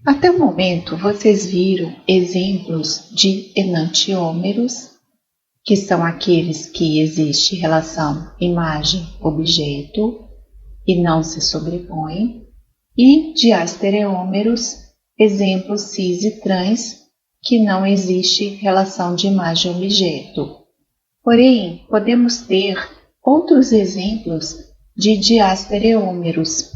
Até o momento, vocês viram exemplos de enantiômeros, que são aqueles que existe relação imagem-objeto e não se sobrepõem, e de astereômeros, exemplos cis e trans, que não existe relação de imagem-objeto. Porém, podemos ter outros exemplos de diastereômeros,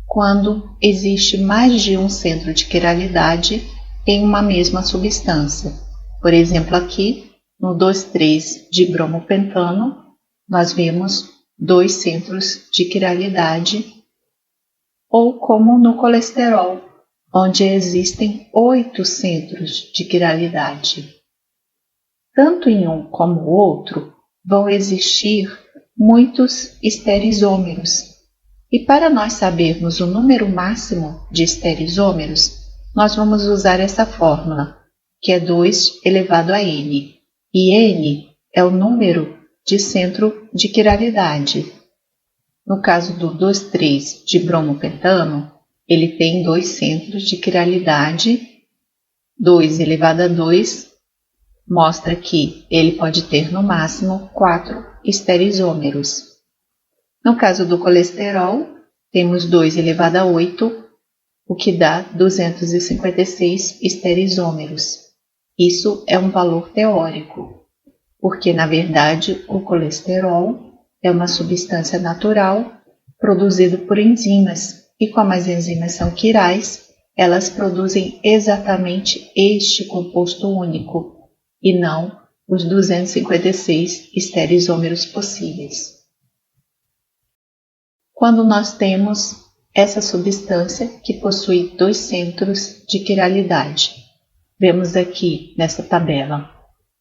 quando existe mais de um centro de quiralidade em uma mesma substância. Por exemplo, aqui no 2,3 de bromopentano, nós vemos 2 centros de quiralidade, ou como no colesterol, onde existem 8 centros de quiralidade. Tanto em um como o outro vão existir muitos estereisômeros. E para nós sabermos o número máximo de estereisômeros, nós vamos usar essa fórmula, que é 2 elevado a n. E n é o número de centro de quiralidade. No caso do 2,3 de bromopentano, ele tem 2 centros de quiralidade. 2 elevado a 2 mostra que ele pode ter no máximo 4 estereisômeros. No caso do colesterol, temos 2 elevado a 8, o que dá 256 estereisômeros. Isso é um valor teórico, porque na verdade o colesterol é uma substância natural produzida por enzimas, e como as enzimas são quirais, elas produzem exatamente este composto único, e não os 256 estereisômeros possíveis. Quando nós temos essa substância que possui 2 centros de quiralidade, vemos aqui nessa tabela.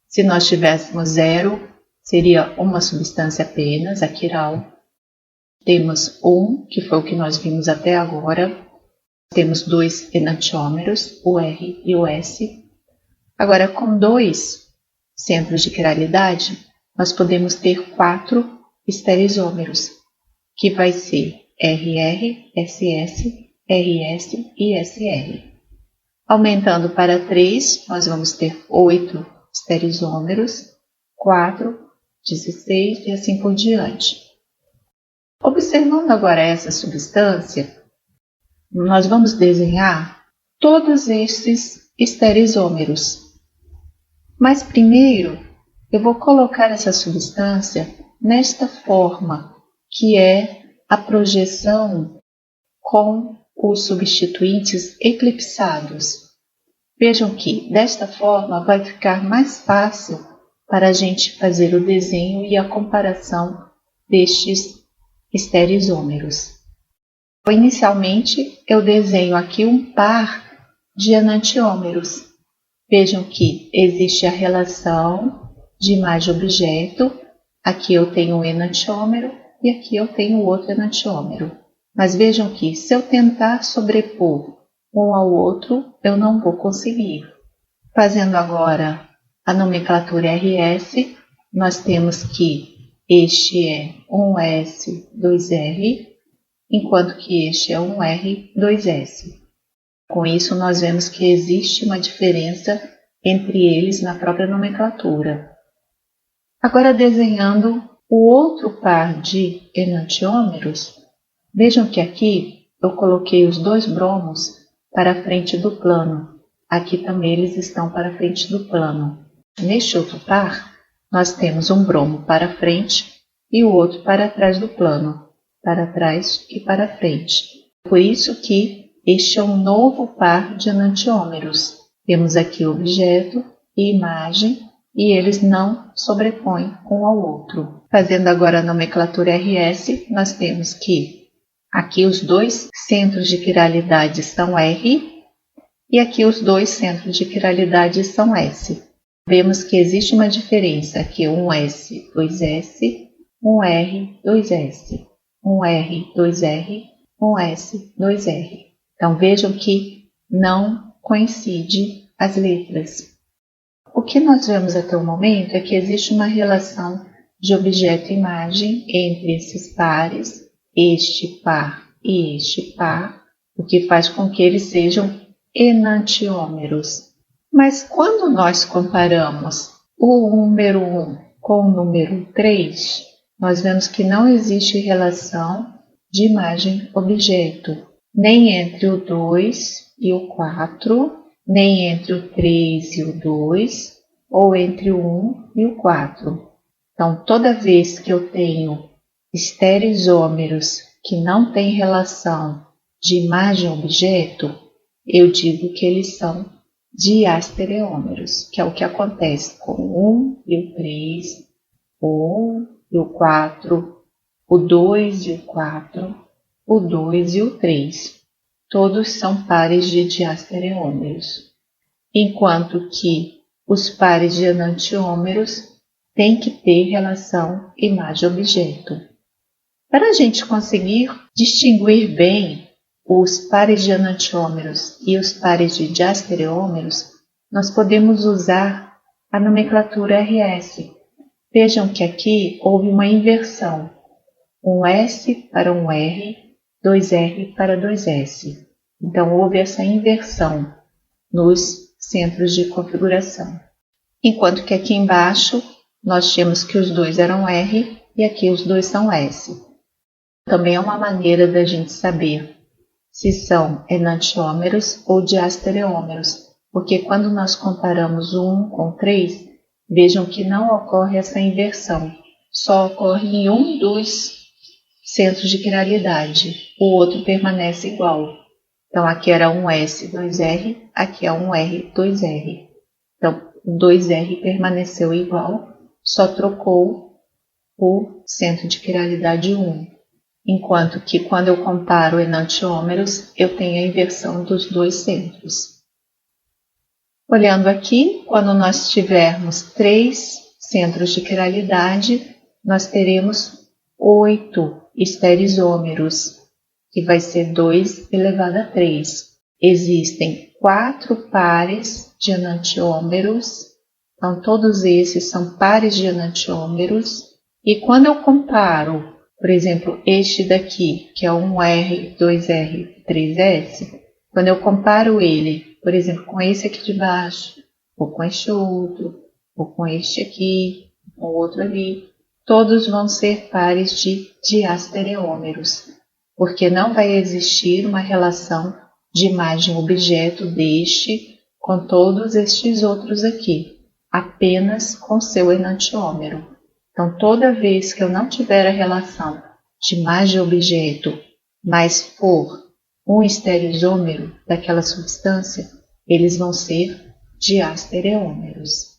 Se nós tivéssemos 0, seria uma substância apenas, a quiral. Temos 1, que foi o que nós vimos até agora. Temos 2 enantiômeros, o R e o S. Agora, com 2 centros de quiralidade, nós podemos ter 4 estereisômeros, que vai ser RR, SS, RS e SR. Aumentando para 3, nós vamos ter 8 estereisômeros, 4, 16 e assim por diante. Observando agora essa substância, nós vamos desenhar todos estes estereisômeros. Mas primeiro, eu vou colocar essa substância nesta forma, que é a projeção com os substituintes eclipsados. Vejam que desta forma vai ficar mais fácil para a gente fazer o desenho e a comparação destes estereisômeros. Inicialmente, eu desenho aqui um par de enantiômeros. Vejam que existe a relação de imagem-objeto. Aqui eu tenho um enantiômero e aqui eu tenho outro enantiômero. Mas vejam que se eu tentar sobrepor um ao outro, eu não vou conseguir. Fazendo agora a nomenclatura RS, nós temos que este é um S, 2R, enquanto que este é um R, 2S. Com isso, nós vemos que existe uma diferença entre eles na própria nomenclatura. Agora, desenhando o outro par de enantiômeros, vejam que aqui eu coloquei os 2 bromos para a frente do plano. Aqui também eles estão para a frente do plano. Neste outro par, nós temos um bromo para frente e o outro para trás do plano, para trás e para frente. Por isso que este é um novo par de enantiômeros. Temos aqui objeto e imagem, e eles não sobrepõem um ao outro. Fazendo agora a nomenclatura RS, nós temos que aqui os 2 centros de quiralidade são R, e aqui os 2 centros de quiralidade são S. Vemos que existe uma diferença aqui, um S, 2S, um R, 2S, um R, 2R, um S, 2R. Então vejam que não coincide as letras. O que nós vemos até o momento é que existe uma relação de objeto-imagem entre esses pares, este par e este par, o que faz com que eles sejam enantiômeros. Mas quando nós comparamos o número 1 com o número 3, nós vemos que não existe relação de imagem-objeto, nem entre o 2 e o 4, nem entre o 3 e o 2, ou entre o 1 e o 4. Então, toda vez que eu tenho estereisômeros que não têm relação de imagem-objeto, eu digo que eles são diastereômeros, que é o que acontece com o 1 e o 3, o 1 e o 4, o 2 e o 4, o 2 e o 3. Todos são pares de diastereômeros, enquanto que os pares de enantiômeros têm que ter relação imagem-objeto. Para a gente conseguir distinguir bem os pares de enantiômeros e os pares de diastereômeros, nós podemos usar a nomenclatura RS. Vejam que aqui houve uma inversão. Um S para um R, 2R para 2S. Então, houve essa inversão nos centros de configuração. Enquanto que aqui embaixo, nós tínhamos que os dois eram R e aqui os dois são S. Também é uma maneira da gente saber se são enantiômeros ou diastereômeros, porque quando nós comparamos o 1 com o 3, vejam que não ocorre essa inversão, só ocorre em um dos centros de quiralidade, o outro permanece igual. Então, aqui era um S, 2R, aqui é um R, 2R. Então, o 2R permaneceu igual, só trocou o centro de quiralidade 1. Enquanto que, quando eu comparo enantiômeros, eu tenho a inversão dos dois centros. Olhando aqui, quando nós tivermos 3 centros de quiralidade, nós teremos 8 estereisômeros, que vai ser 2 elevado a 3. Existem 4 pares de enantiômeros, então todos esses são pares de enantiômeros, e quando eu comparo, por exemplo, este daqui, que é um R, 2R, 3S, quando eu comparo ele, por exemplo, com esse aqui de baixo, ou com este outro, ou com este aqui, com o outro ali, todos vão ser pares de diastereômeros, porque não vai existir uma relação de imagem-objeto deste com todos estes outros aqui, apenas com seu enantiômero. Então, toda vez que eu não tiver a relação de imagem-objeto, mas for um estereisômero daquela substância, eles vão ser diastereômeros.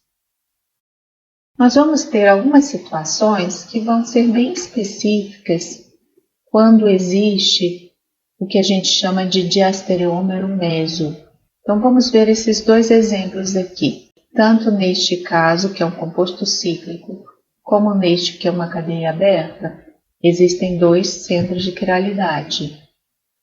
Nós vamos ter algumas situações que vão ser bem específicas quando existe o que a gente chama de diastereômero meso. Então, vamos ver esses dois exemplos aqui. Tanto neste caso, que é um composto cíclico, como neste, que é uma cadeia aberta, existem 2 centros de quiralidade.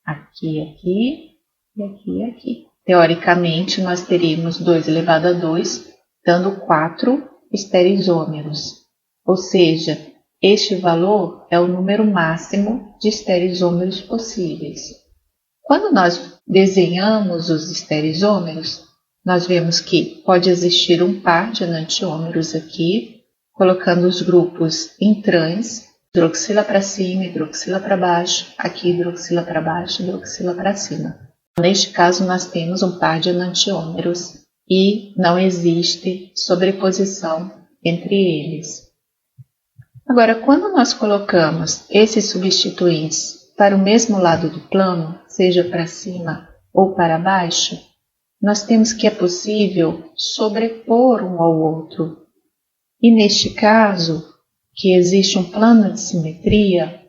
Aqui, aqui e aqui, aqui. Teoricamente, nós teríamos 2 elevado a 2, dando 4 estereisômeros. Ou seja, este valor é o número máximo de estereisômeros possíveis. Quando nós desenhamos os estereisômeros, nós vemos que pode existir um par de enantiômeros aqui, colocando os grupos em trans, hidroxila para cima, hidroxila para baixo, aqui hidroxila para baixo, hidroxila para cima. Neste caso, nós temos um par de enantiômeros e não existe sobreposição entre eles. Agora, quando nós colocamos esses substituintes para o mesmo lado do plano, seja para cima ou para baixo, nós temos que é possível sobrepor um ao outro. E neste caso, que existe um plano de simetria,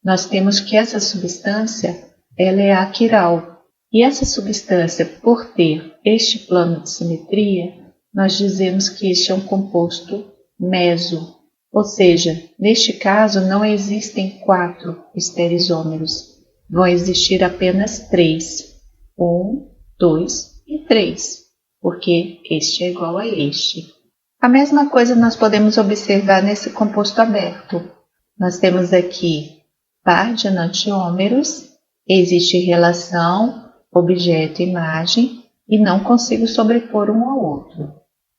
nós temos que essa substância ela é aquiral. E essa substância, por ter este plano de simetria, nós dizemos que este é um composto meso. Ou seja, neste caso não existem 4 estereisômeros, vão existir apenas 3. 1, 2 e 3, porque este é igual a este. A mesma coisa nós podemos observar nesse composto aberto. Nós temos aqui par de enantiômeros, existe relação objeto-imagem e não consigo sobrepor um ao outro.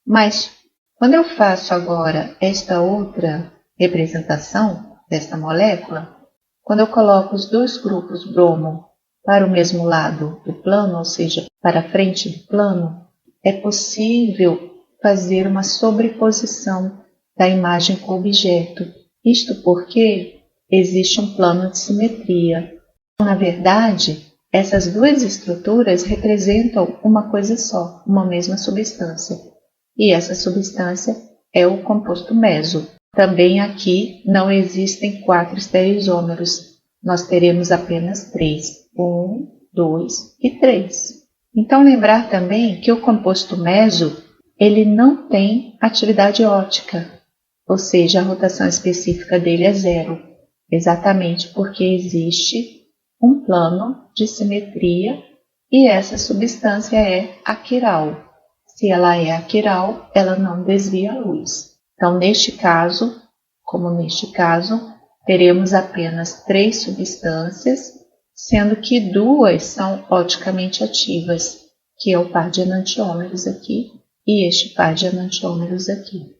Mas quando eu faço agora esta outra representação desta molécula, quando eu coloco os dois grupos bromo para o mesmo lado do plano, ou seja, para a frente do plano, é possível fazer uma sobreposição da imagem com o objeto. Isto porque existe um plano de simetria. Na verdade, essas duas estruturas representam uma coisa só, uma mesma substância. E essa substância é o composto meso. Também aqui não existem 4 estereoisômeros. Nós teremos apenas 3. 1, 2 e 3. Então lembrar também que o composto meso ele não tem atividade óptica, ou seja, a rotação específica dele é 0, exatamente porque existe um plano de simetria e essa substância é aquiral. Se ela é aquiral, ela não desvia a luz. Então, neste caso, como neste caso, teremos apenas 3 substâncias, sendo que 2 são oticamente ativas, que é o par de enantiômeros aqui e este par de enantiômeros aqui.